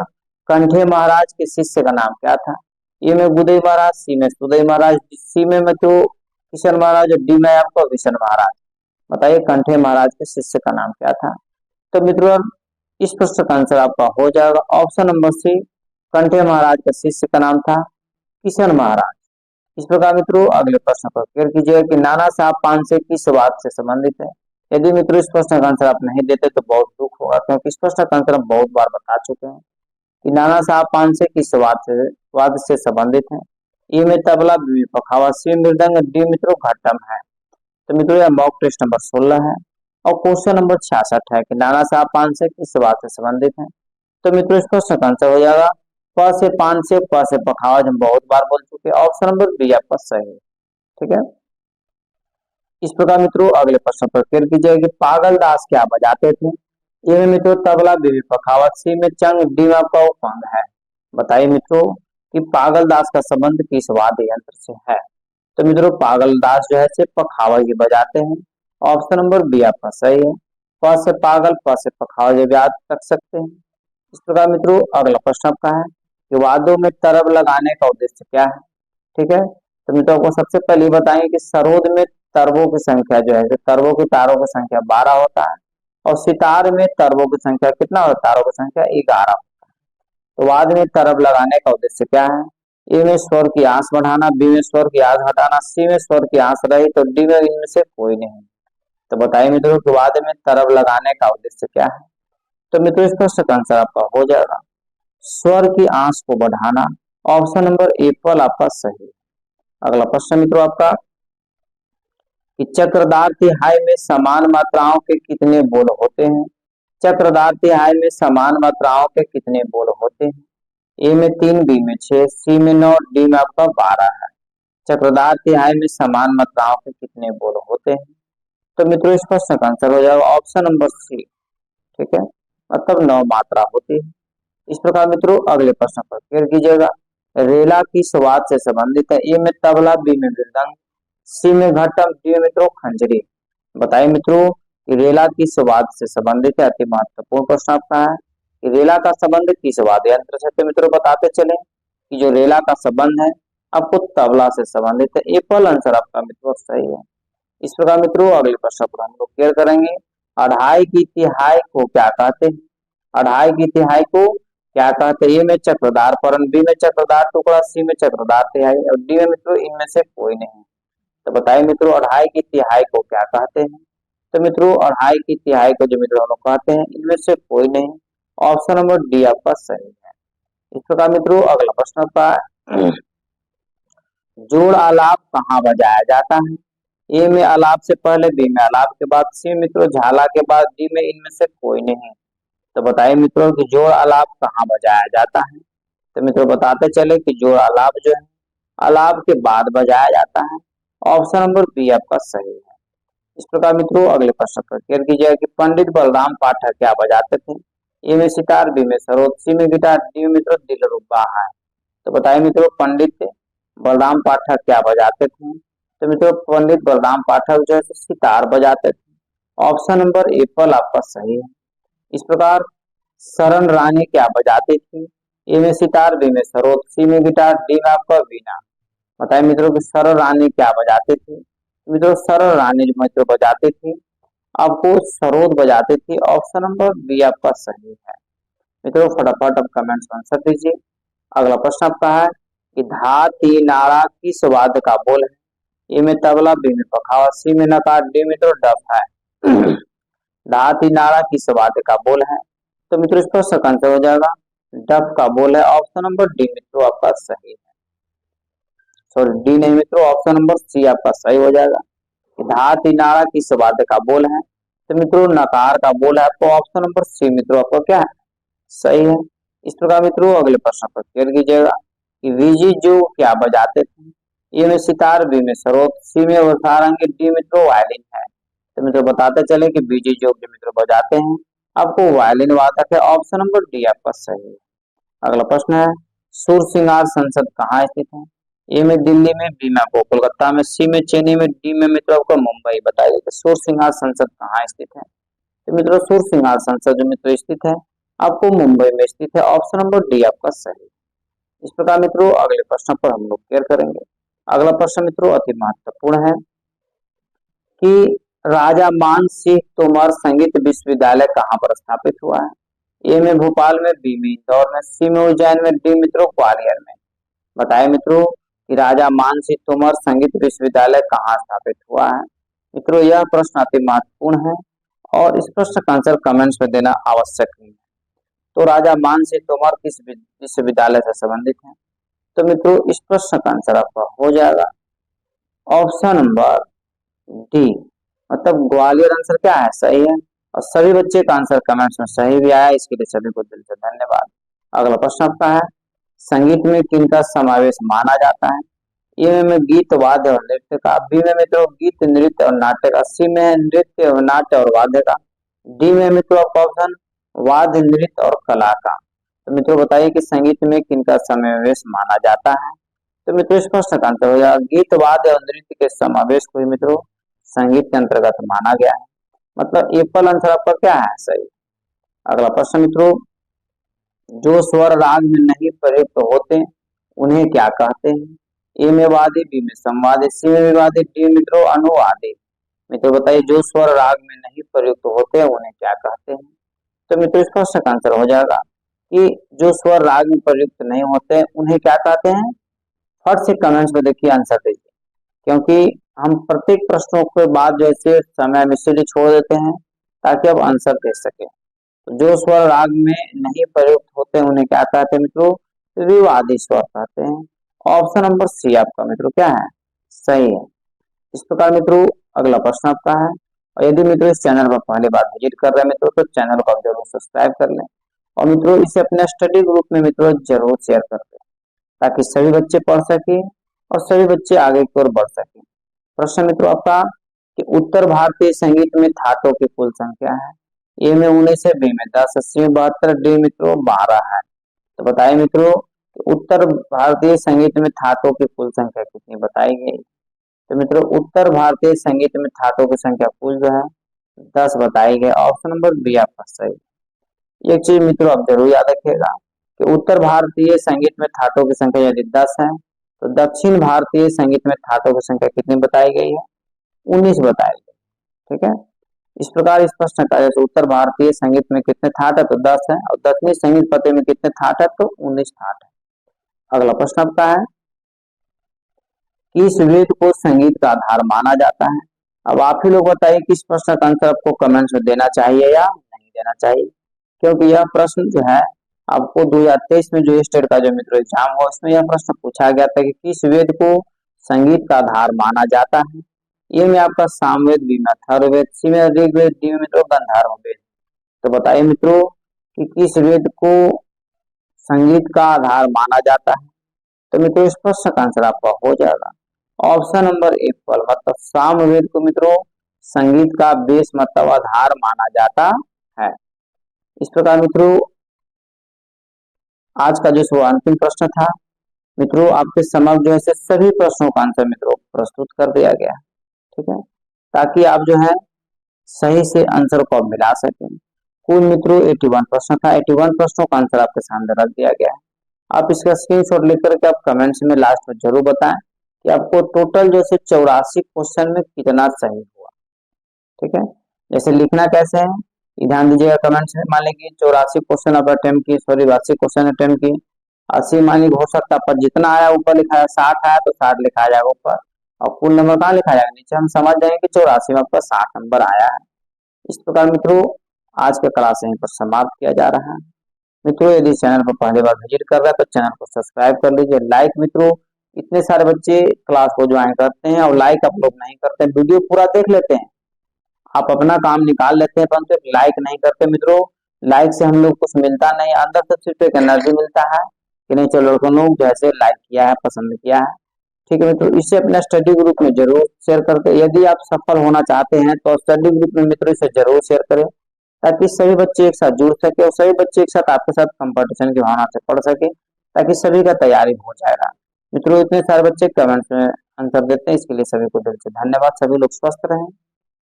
[SPEAKER 1] कंठे महाराज के शिष्य का नाम क्या था। ए में बुदई महाराज, सी में सुदई महाराज, सी में तो किशन महाराज, डी में आपका विशन महाराज। बताइए कंठे महाराज के शिष्य का नाम क्या था। तो मित्रों इस प्रश्न का आंसर आपका हो जाएगा ऑप्शन नंबर सी, कंठे महाराज का शिष्य का नाम था किशन महाराज। इस प्रकार मित्रों अगले प्रश्न पर क्लियर कीजिएगा कि नाना साहब पानसे किस वाद से संबंधित है। यदि मित्रों इस प्रश्न का आंसर आप नहीं देते तो बहुत दुख होगा, क्योंकि इस प्रश्न का आंसर हम बहुत बार बता चुके हैं कि नाना साहब पानसे किस वाद से संबंधित है। ए में तबला, बी में पखावा, सी में मृदंग, डी मित्रों घट्टम है। तो मित्रों यह मॉक टेस्ट नंबर 16 है और क्वेश्चन नंबर 66 है कि नाना साहब पानसे किस वाद से संबंधित है। तो मित्रों इस प्रश्न का आंसर हो जाएगा प से पानसे, प से पखावज, हम बहुत बार बोल चुके हैं। ऑप्शन नंबर बी आपका सही है। ठीक है, इस प्रकार मित्रों अगले प्रश्न पर क्लियर कीजिएगा कि पागल दास क्या बजाते थे। ए में मित्रों तबला, बी में पखावज, सी में चंग, डी में आपका उपंग है। बताइए मित्रों कि पागल दास का संबंध किस वाद्य यंत्र से है। तो मित्रों पागल दास जो है से पखावज बजाते हैं। ऑप्शन नंबर बी आपका सही है। प से पागल, प से पखावज याद रख सकते हैं। इस प्रकार मित्रों अगला प्रश्न आपका है कि वाद्यों में तरब लगाने का उद्देश्य क्या है। ठीक है, तो मित्रों को सबसे पहले बताएंगे कि सरोद में तरबों की संख्या जो है, तरबों की तारों की संख्या 12 होता है और सितार में तरबों की संख्या कितना होता है, तारों की संख्या 11 होता है। तो वाद्य में तरब लगाने का उद्देश्य क्या है। ए में स्वर की आंच बढ़ाना, बी में स्वर की आंच घटाना, सी में स्वर की आंच रही, तो डी में इनमें से कोई नहीं। तो बताइए मित्रों कि वाद्य में तरब लगाने का उद्देश्य क्या है। तो मित्रों इस प्रश्न का आंसर आपका हो जाएगा स्वर की आंच को बढ़ाना। ऑप्शन नंबर ए पर आपका सही। अगला प्रश्न मित्रों आपका कि चक्रदार तिहाई में समान मात्राओं के कितने बोल होते हैं। चक्रदार तिहाई में समान मात्राओं के कितने बोल होते हैं। ए में 3, बी में 6, सी में 9, डी में आपका 12 है। चक्रदार तिहाई में समान मात्राओं के कितने बोल होते हैं। तो मित्रों इस प्रश्न का आंसर हो जाएगा ऑप्शन नंबर सी। ठीक है, मतलब 9 मात्रा होती है। इस प्रकार मित्रों अगले प्रश्न पर क्लियर कीजिएगा, रेला की स्वाद से संबंधित है। ए में तबला, बी में मृदंग, सी में घटम, डी में मित्रों खंजरी। बताइए मित्रों कि रेला की स्वाद से संबंधित है। अति महत्वपूर्ण प्रश्न आपका है कि रेला का संबंध किस वाद्य यंत्र से? तो मित्रों बताते चले कि जो रेला का संबंध है आपको तबला से संबंधित है। एप्पल आंसर आपका मित्रों सही है। इस प्रकार मित्रों अगले प्रश्न पर हम लोग क्लियर करेंगे। अढ़ाई की तिहाई को क्या कहते हैं? अढ़ाई की तिहाई को क्या कहते हैं? ए में चक्रदार परण, बी में चक्रदार टुकड़ा, सी में चक्रदार तिहाई और डी में मित्रों इनमें से कोई नहीं। तो बताइए मित्रों अढ़ाई की तिहाई को क्या कहते हैं? तो मित्रों अढ़ाई की तिहाई को जो मित्रों हम लोग कहते हैं इनमें से कोई नहीं। ऑप्शन नंबर डी आपका सही है। इस प्रकार मित्रों अगला प्रश्न का जोड़ आलाप कहाँ बजाया जाता है? ए में आलाप से पहले, बी में आलाप के बाद, सी मित्रों झाला के बाद, डी में इनमें से कोई नहीं। तो बताइए मित्रों कि जोड़ आलाप कहाँ बजाया जाता है? तो मित्रों बताते चले कि जोड़ आलाप जो है आलाप के बाद बजाया जाता है। ऑप्शन नंबर बी आपका सही है। इस प्रकार मित्रों अगले प्रश्न पर क्लियर कीजिएगा कि पंडित बलराम पाठक क्या बजाते थे? ए में सितार, बी में सरोद, सी में गिटार, डी में मित्रों दिलरुबा है। तो बताइए मित्रों पंडित बलराम पाठक क्या बजाते थे? तो मित्रों पंडित बलराम पाठक जो है सितार बजाते थे। ऑप्शन नंबर एप्पल आपका सही है। इस प्रकार शरण रानी क्या बजाती थी? ए में सितार, बी में सरोद, सी में गिटार, डी में आपका वीणा। बताइए मित्रों कि शरण रानी क्या बजाती थी? मित्रों शरण रानी जो मित्रों बजाती थी आपको सरोद बजाती थी। ऑप्शन नंबर बी आपका सही है। मित्रों फटाफट आप कमेंट्स में आंसर दीजिए। अगला प्रश्न आपका है कि धाती नाड़ा किस वाद्य का बोल है? ए में तबला, बी में पखावा, सी में नकार, डी में तो डफ है। धाती नाड़ा किस वाद्य का बोल है? तो मित्रों इस पर इसका आंसर हो जाएगा डफ का बोल है। ऑप्शन नंबर डी मित्रों आपका सही है। सॉरी डी नहीं मित्रों, ऑप्शन नंबर सी आपका सही हो जाएगा। धाती नाड़ा किस वाद्य का बोल है? तो मित्रों नकार का बोल है। आपको ऑप्शन नंबर सी मित्रों आपका क्या है सही है। इस प्रकार मित्रों अगले प्रश्न पर क्लियर कीजिएगा कि विजी जो क्या बजाते थे? ए में सितार, बी में सरोद, सी में सारंगी, डी मित्रों वायलिन है। तो मित्रों बताते चले कि विजी जो मित्रों बजाते हैं आपको वायलिन वादक है। ऑप्शन नंबर डी आपका सही है। अगला प्रश्न है सुर सिंगार संसद कहाँ स्थित है? ए में दिल्ली में, बी में आपको कोलकाता में, सी में चेन्नई में, डी में मित्रों आपको मुंबई। बताइए कि सुर सिंगार संसद कहाँ स्थित है? तो मित्रों सुर सिंगार संसद जो मित्रों स्थित है आपको मुंबई में स्थित है। ऑप्शन नंबर डी आपका सही। इस प्रकार मित्रों अगले प्रश्न पर हम लोग क्लियर करेंगे। अगला प्रश्न मित्रों अति महत्वपूर्ण है कि राजा मान सिंह तोमर संगीत विश्वविद्यालय कहाँ पर स्थापित हुआ है? ए में भोपाल में, बी में इंदौर में, सी में उज्जैन में, डी मित्रों ग्वालियर में। बताए मित्रों कि राजा मान सिंह तोमर संगीत विश्वविद्यालय कहाँ स्थापित हुआ है? मित्रों यह प्रश्न अति महत्वपूर्ण है और इस प्रश्न का आंसर कमेंट्स में देना आवश्यक नहीं है। तो राजा मान सिंह तोमर किस विश्वविद्यालय से संबंधित है? तो मित्रों इस प्रश्न का आंसर आपका हो जाएगा ऑप्शन नंबर डी, मतलब ग्वालियर आंसर क्या है सही है। और सभी बच्चे का आंसर कमेंट्स में सही भी आया, इसके लिए सभी को दिल से धन्यवाद। अगला प्रश्न आपका है संगीत में किनका समावेश माना जाता है? ए में गीत, वाद्य और नृत्य का, बी में मित्रों गीत, नृत्य और नाट्य का, सी में नृत्य, नाट्य और वाद्य का, डी में मित्रों आपका ऑप्शन वाद्य, नृत्य और कला का। तो मित्रों बताइए कि संगीत में किनका समावेश माना जाता है? तो मित्रों इस प्रश्न का आंसर हो जाएगा गीत, वाद्य और नृत्य के समावेश को ही मित्रों संगीत के अंतर्गत माना गया है। मतलब एप्पल आंसर आपका क्या है सही। अगला प्रश्न मित्रों जो स्वर राग में नहीं प्रयुक्त होते उन्हें क्या कहते हैं? ए में वादी, बी में संवादी, सी में विवादी, डी मित्रों अनुवादी। मित्रों बताइए जो स्वर राग में नहीं प्रयुक्त होते उन्हें क्या कहते हैं? तो मित्रों इस प्रश्न का आंसर हो जाएगा कि जो स्वर राग में प्रयुक्त नहीं होते उन्हें क्या कहते हैं। फट से कमेंट्स में देखिए आंसर दीजिए, क्योंकि हम प्रत्येक प्रश्नों के बाद जैसे समय हम इसलिए छोड़ देते हैं ताकि आप आंसर दे सके। तो जो स्वर राग में नहीं प्रयुक्त होते उन्हें क्या कहते हैं मित्रों विवादी स्वर कहते हैं। ऑप्शन नंबर सी आपका मित्रों क्या है सही है। इस प्रकार मित्रों अगला प्रश्न आपका है और यदि मित्रों इस चैनल पर पहली बार विजिट कर रहे हैं मित्रों तो चैनल को आप जरूर सब्सक्राइब कर लें और मित्रों इसे अपने स्टडी ग्रुप में मित्रों जरूर शेयर कर दें ताकि सभी बच्चे पढ़ सके और सभी बच्चे आगे की ओर बढ़ सके। प्रश्न मित्रों आपका कि उत्तर भारतीय संगीत में थाटों की कुल संख्या है? ए में 19 है, बी में 10, सी में 72, डी मित्रों 12 है। तो बताइए मित्रों उत्तर भारतीय संगीत में थाटों की कुल संख्या कितनी बताई गई? तो मित्रों उत्तर भारतीय संगीत में थाटों की संख्या कुल जो है 10 बताई गई। ऑप्शन नंबर बी आपका सही। एक चीज मित्रों आप जरूर याद रखिएगा कि उत्तर भारतीय संगीत में थाटों की संख्या यदि 10 है तो दक्षिण भारतीय संगीत में थाटों की संख्या कितनी बताई गई है? 19 बताई गई। ठीक है, इस प्रकार इस प्रश्न का जैसे उत्तर भारतीय संगीत में कितने थाट है तो 10 है, और दक्षिणी संगीत पते में कितने थाट है तो 19 थाट है। अगला प्रश्न आपका है, किस वेद को संगीत का आधार माना जाता है? अब आप ही लोग बताइए किस प्रश्न का आंसर आपको कमेंट्स में देना चाहिए या नहीं देना चाहिए, क्योंकि यह प्रश्न जो है आपको 2023 में जो स्टेट का जो मित्रों एग्जाम हुआ उसमें यह प्रश्न पूछा गया था कि किस वेद को संगीत का आधार माना जाता है। ये में आपका सामवेद, बी में अथर्ववेद, सी में ऋग्वेद, डी में मित्रों गंधर्व वेद। तो बताइए मित्रों कि किस वेद को संगीत का आधार माना जाता है? तो मित्रों इस प्रश्न का आंसर आपका हो जाएगा ऑप्शन नंबर ए फल, मतलब सामवेद को मित्रों संगीत का बेस मतलब आधार माना जाता है। इस प्रकार मित्रों आज का जो अंतिम प्रश्न था मित्रों आपके समक्ष जो है सभी प्रश्नों का आंसर मित्रों प्रस्तुत कर दिया गया। ठीक है, ताकि आप जो है सही से आंसर को आप मिला सकें। कुल मित्रों 81 प्रश्न था, 81 प्रश्नों का आंसर आपके सामने रख दिया गया है। आप इसका स्क्रीनशॉट लेकर के आप कमेंट्स में लास्ट में जरूर बताएं कि आपको टोटल जो है 84 क्वेश्चन में कितना सही हुआ। ठीक है, जैसे लिखना कैसे है ये ध्यान दीजिएगा कमेंट्स में। मान लीजिए 84 क्वेश्चन आप अटेम्प्ट किए, सॉरी 80 क्वेश्चन अटेम्प्ट किए, 80 मान लीजिए हो सकता है पर जितना आया ऊपर लिखा है 60 आया तो 60 लिखा जाएगा ऊपर, और कुल नंबर कहाँ लिखा जाएगा नीचे। हम समझ जाएंगे कि 84 में आपका 60 नंबर आया है। इस प्रकार मित्रों आज का क्लास यहीं पर समाप्त किया जा रहा है। मित्रों यदि चैनल पर पहली बार विजिट कर रहे हैं तो चैनल को सब्सक्राइब कर लीजिए। लाइक मित्रों इतने सारे बच्चे क्लास को ज्वाइन करते हैं और लाइक आप लोग नहीं करते, वीडियो पूरा देख लेते हैं, आप अपना काम निकाल लेते हैं परंतु लाइक नहीं करते। मित्रों लाइक से हम लोग कुछ मिलता नहीं, अंदर से सिर्फ एक एनर्जी मिलता है कि नहीं चलो लड़कों लोग जैसे लाइक किया है, पसंद किया है। ठीक है मित्रों, इसे अपने स्टडी ग्रुप में जरूर शेयर करके, यदि आप सफल होना चाहते हैं तो स्टडी ग्रुप में मित्रों इसे जरूर शेयर करें ताकि सभी बच्चे एक साथ जुड़ सके और सभी बच्चे एक साथ आपके साथ कंपटीशन की भावना से पढ़ सके, ताकि सभी का तैयारी हो जाएगा। मित्रों इतने सारे बच्चे कमेंट्स में आंसर देते हैं, इसके लिए सभी को दिल से धन्यवाद। सभी लोग स्वस्थ रहें,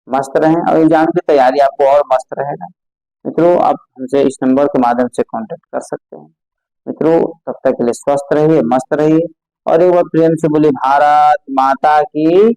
[SPEAKER 1] मस्त रहें और एग्जाम की तैयारी आपको और मस्त रहेगा। मित्रों आप हमसे इस नंबर के माध्यम से कांटेक्ट कर सकते हैं। मित्रों तब तक के लिए स्वस्थ रहिए, मस्त रहिए और एक बार प्रेम से बोलिए भारत माता की